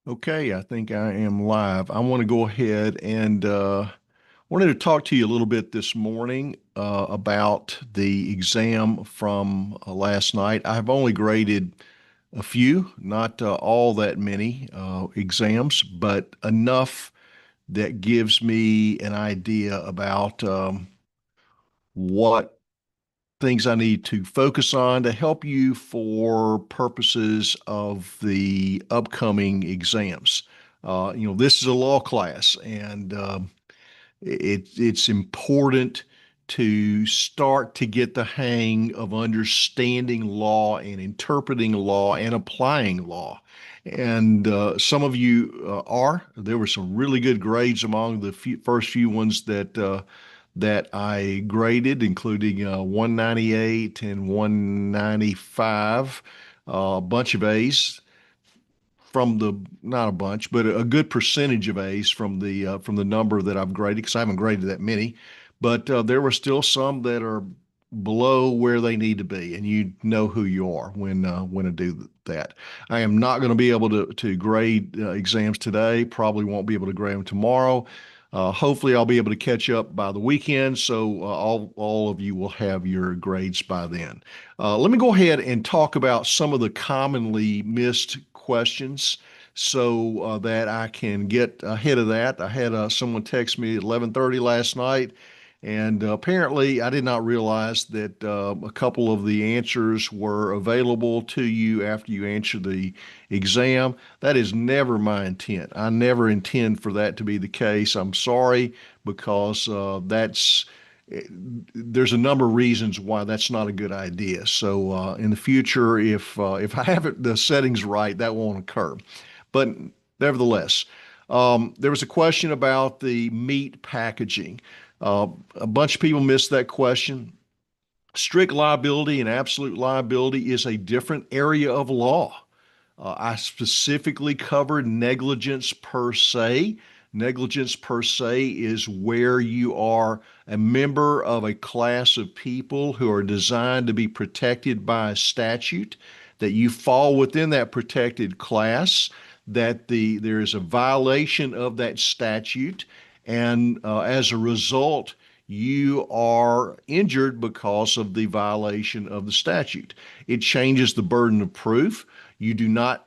Okay, I think I am live. I want to go ahead and wanted to talk to you a little bit this morning about the exam from last night. I've only graded a few, not all that many exams, but enough that gives me an idea about what things I need to focus on to help you for purposes of the upcoming exams. This is a law class, and it's important to start to get the hang of understanding law and interpreting law and applying law. And some of you are. There were some really good grades among the first few ones that I graded, including 198 and 195, a bunch of A's from the not a bunch, but a good percentage of A's from the number that I've graded because I haven't graded that many. But there were still some that are below where they need to be, and you know who you are when I do that. I am not going to be able to grade exams today. Probably won't be able to grade them tomorrow. Hopefully, I'll be able to catch up by the weekend, so all of you will have your grades by then. Let me go ahead and talk about some of the commonly missed questions so that I can get ahead of that. I had someone text me at 11:30 last night, and apparently I did not realize that a couple of the answers were available to you after you answer the exam. That is never my intent. I never intend for that to be the case. I'm sorry because there's a number of reasons why that's not a good idea. So in the future, if I have the settings right, that won't occur. But nevertheless, there was a question about the meat packaging. A bunch of people missed that question. Strict liability and absolute liability is a different area of law. I specifically covered negligence per se. Negligence per se is where you are a member of a class of people who are designed to be protected by a statute, that you fall within that protected class, that there is a violation of that statute, and as a result, you are injured because of the violation of the statute. It changes the burden of proof. You do not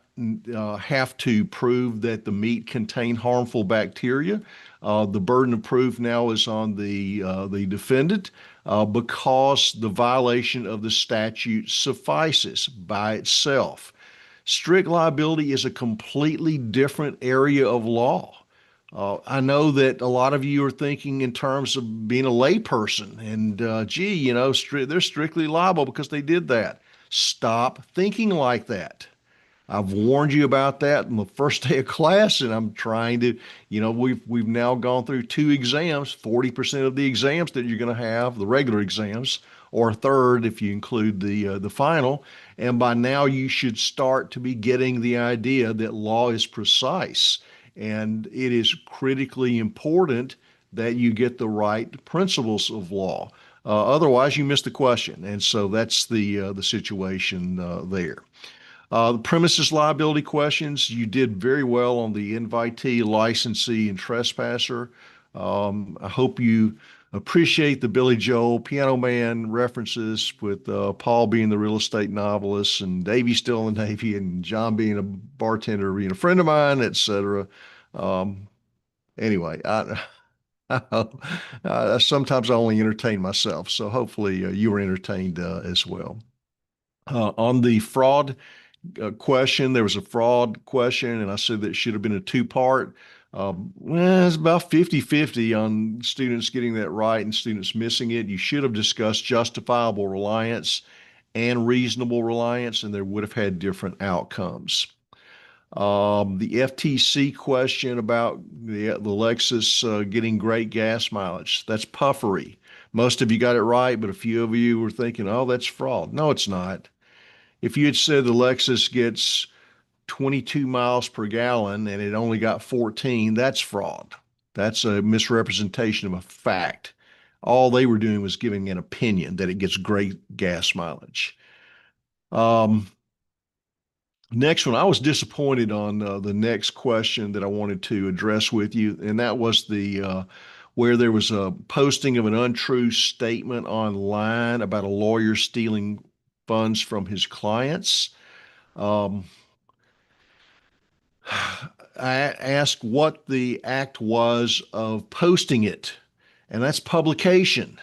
have to prove that the meat contained harmful bacteria. The burden of proof now is on the defendant because the violation of the statute suffices by itself. Strict liability is a completely different area of law. I know that a lot of you are thinking in terms of being a layperson and, gee, they're strictly liable because they did that. Stop thinking like that. I've warned you about that on the first day of class, and I'm trying to, we've now gone through two exams, 40% of the exams that you're going to have, the regular exams, or a third if you include the final. And by now you should start to be getting the idea that law is precise, and it is critically important that you get the right principles of law. Otherwise, you miss the question, and so that's the situation there. The premises liability questions, you did very well on the invitee, licensee, and trespasser. I hope you appreciate the Billy Joel Piano Man references with Paul being the real estate novelist and Davy still in the Navy and John being a bartender, being a friend of mine, etc. Um, anyway, sometimes I only entertain myself, so hopefully you were entertained as well. On the fraud question. There was a fraud question, and I said that it should have been a two-part. Well, it's about 50-50 on students getting that right and students missing it. You should have discussed justifiable reliance and reasonable reliance, and they would have had different outcomes. The FTC question about the Lexus getting great gas mileage, that's puffery. Most of you got it right, but a few of you were thinking, oh, that's fraud. No, it's not. If you had said the Lexus gets 22 miles per gallon and it only got 14, that's fraud. That's a misrepresentation of a fact. All they were doing was giving an opinion that it gets great gas mileage. Um, Next one, I was disappointed on the next question that I wanted to address with you, and that was the where there was a posting of an untrue statement online about a lawyer stealing funds from his clients. Um, I asked what the act was of posting it, and that's publication.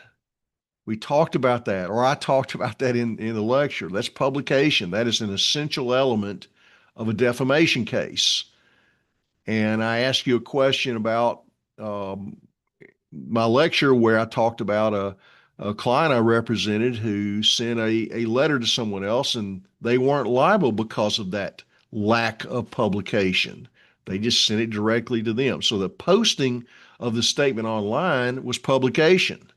We talked about that, or I talked about that in the lecture. That's publication. That is an essential element of a defamation case. And I asked you a question about um, my lecture where I talked about a client I represented who sent a letter to someone else and they weren't liable because of that lack of publication. They just sent it directly to them. So the posting of the statement online was publication.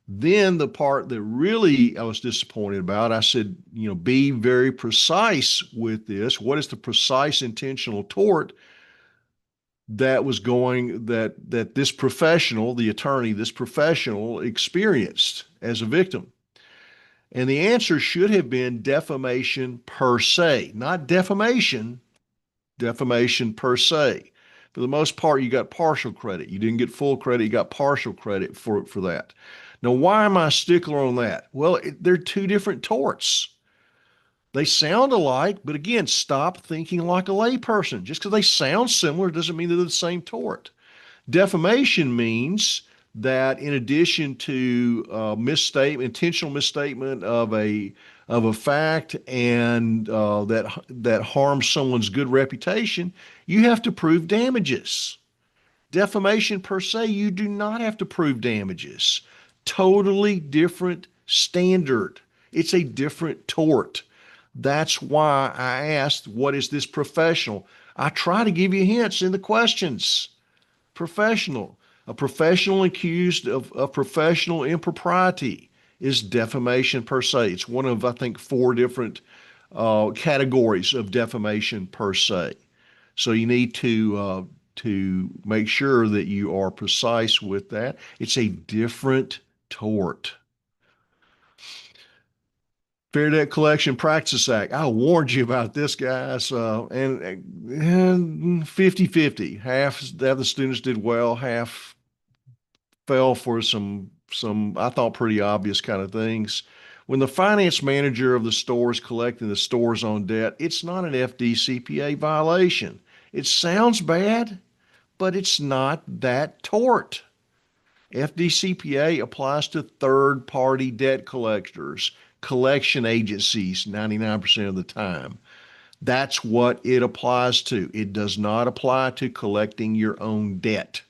Then the part that really I was disappointed about, I said, be very precise with this. What is the precise intentional tort that was going that this professional, the attorney, this professional experienced as a victim? And the answer should have been defamation per se, not defamation, defamation per se. For the most part, you got partial credit. You didn't get full credit, you got partial credit for that. Now, why am I a stickler on that? Well, they're two different torts. They sound alike, but again, stop thinking like a layperson. Just because they sound similar doesn't mean they're the same tort. Defamation means that in addition to misstatement, intentional misstatement of a fact, and that harms someone's good reputation, you have to prove damages. Defamation per se, you do not have to prove damages. Totally different standard. It's a different tort. That's why I asked, what is this professional? I try to give you hints in the questions. Professional. A professional accused of professional impropriety is defamation per se. It's one of, I think, four different categories of defamation per se. So you need to make sure that you are precise with that. It's a different tort. Fair Debt Collection Practices Act. I warned you about this, guys. And 50-50. Half of the students did well, half fell for some I thought pretty obvious kind of things. When the finance manager of the store is collecting the store's own debt, it's not an FDCPA violation. It sounds bad, but it's not that tort. FDCPA applies to third party debt collectors, collection agencies 99% of the time. That's what it applies to. It does not apply to collecting your own debt.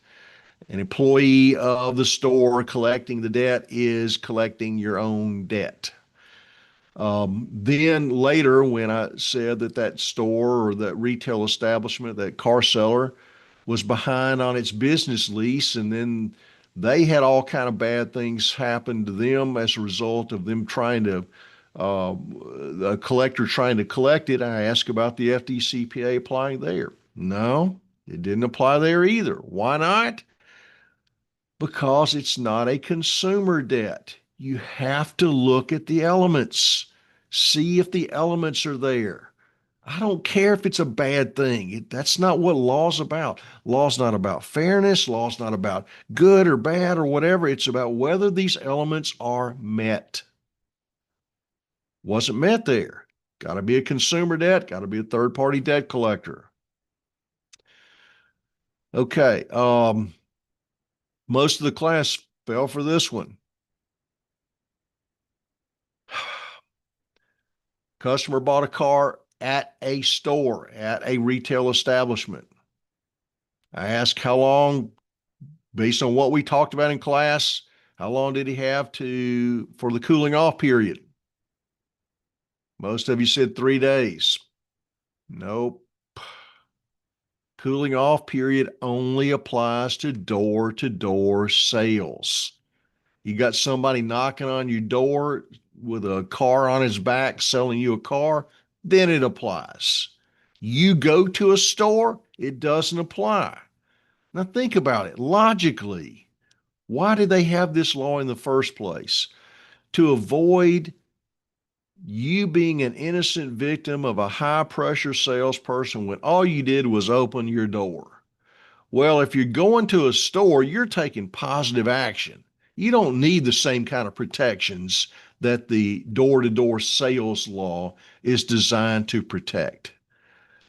An employee of the store collecting the debt is collecting your own debt. Then later, when I said that that store or that retail establishment, that car seller, was behind on its business lease, and then they had all kind of bad things happen to them as a result of them trying to, a collector trying to collect it. I asked about the FDCPA applying there. No, it didn't apply there either. Why not? Because it's not a consumer debt. You have to look at the elements, see if the elements are there. I don't care if it's a bad thing. That's not what law's about. Law's not about fairness. Law's not about good or bad or whatever. It's about whether these elements are met. Wasn't met there. Got to be a consumer debt, got to be a third party debt collector. Okay. Most of the class fell for this one. Customer bought a car at a store, at a retail establishment. I asked how long, based on what we talked about in class, how long did he have for the cooling off period? Most of you said 3 days. Nope. Cooling off period only applies to door sales. You got somebody knocking on your door with a car on his back selling you a car, then it applies. You go to a store, it doesn't apply. Now think about it logically. Why did they have this law in the first place? To avoid You being an innocent victim of a high pressure salesperson when all you did was open your door. Well, if you're going to a store, you're taking positive action. You don't need the same kind of protections that the door to door sales law is designed to protect.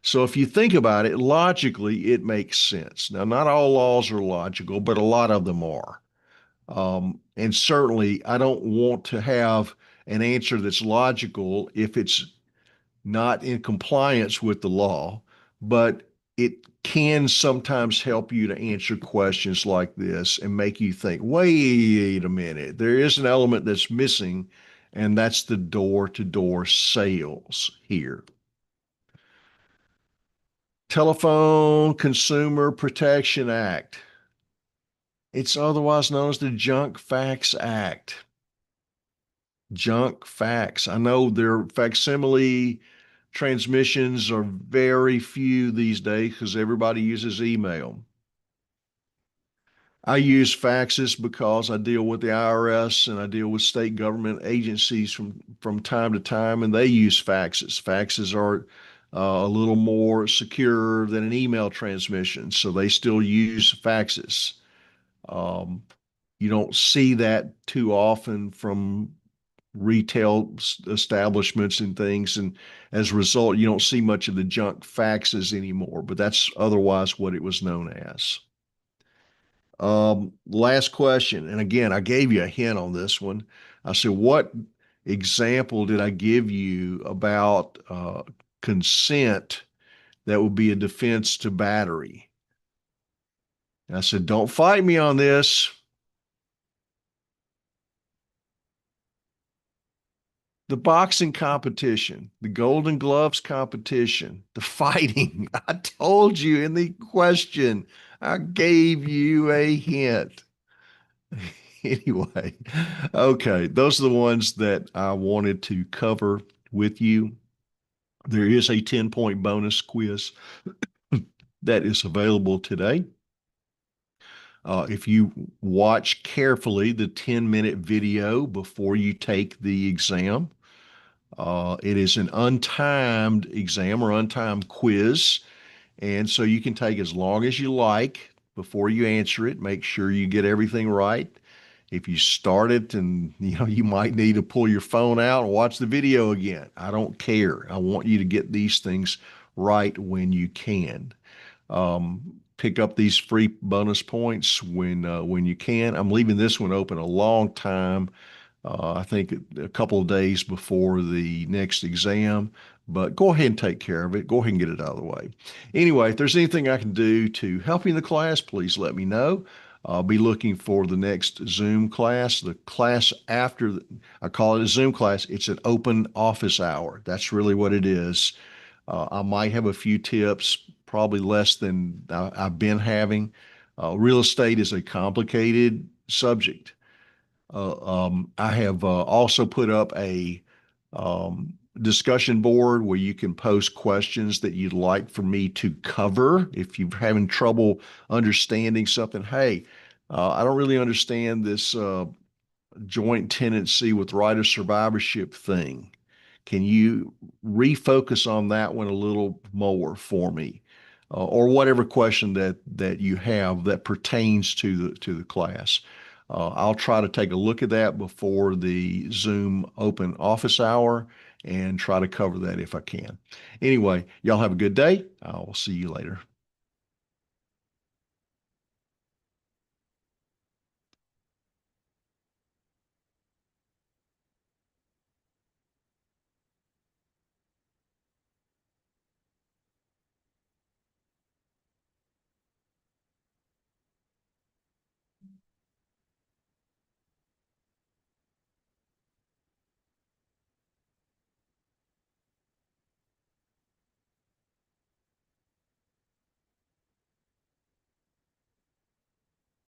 So if you think about it, logically, it makes sense. Now, not all laws are logical, but a lot of them are. And certainly, I don't want to have an answer that's logical if it's not in compliance with the law, but it can sometimes help you to answer questions like this and make you think, wait a minute, there is an element that's missing, and that's the door to door sales here. Telephone Consumer Protection Act. It's otherwise known as the Junk Fax Act. Junk fax. I know their facsimile transmissions are very few these days because everybody uses email. I use faxes because I deal with the IRS and I deal with state government agencies from time to time, and they use faxes. Faxes are a little more secure than an email transmission, so they still use faxes. Um, you don't see that too often from retail establishments and things. And as a result, you don't see much of the junk faxes anymore, but that's otherwise what it was known as. Last question. And again, I gave you a hint on this one. I said, what example did I give you about consent that would be a defense to battery? And I said, don't fight me on this. The boxing competition, the Golden Gloves competition, the fighting. I told you in the question, I gave you a hint. Anyway, okay, those are the ones that I wanted to cover with you. There is a 10-point bonus quiz that is available today. If you watch carefully the 10-minute video before you take the exam, it is an untimed exam or untimed quiz. And so you can take as long as you like before you answer it. Make sure you get everything right. If you start it and you might need to pull your phone out and watch the video again. I don't care. I want you to get these things right when you can. Pick up these free bonus points when you can. I'm leaving this one open a long time. I think a couple of days before the next exam, but go ahead and take care of it. Go ahead and get it out of the way. Anyway, if there's anything I can do to help you in the class, please let me know. I'll be looking for the next Zoom class. The class after, I call it a Zoom class. It's an open office hour. That's really what it is. I might have a few tips, probably less than I've been having. Real estate is a complicated subject. I have also put up a discussion board where you can post questions that you'd like for me to cover. If you're having trouble understanding something, hey, I don't really understand this joint tenancy with right of survivorship thing. Can you refocus on that one a little more for me? Or whatever question that you have that pertains to the class. I'll try to take a look at that before the Zoom open office hour and try to cover that if I can. Anyway, y'all have a good day. I'll see you later.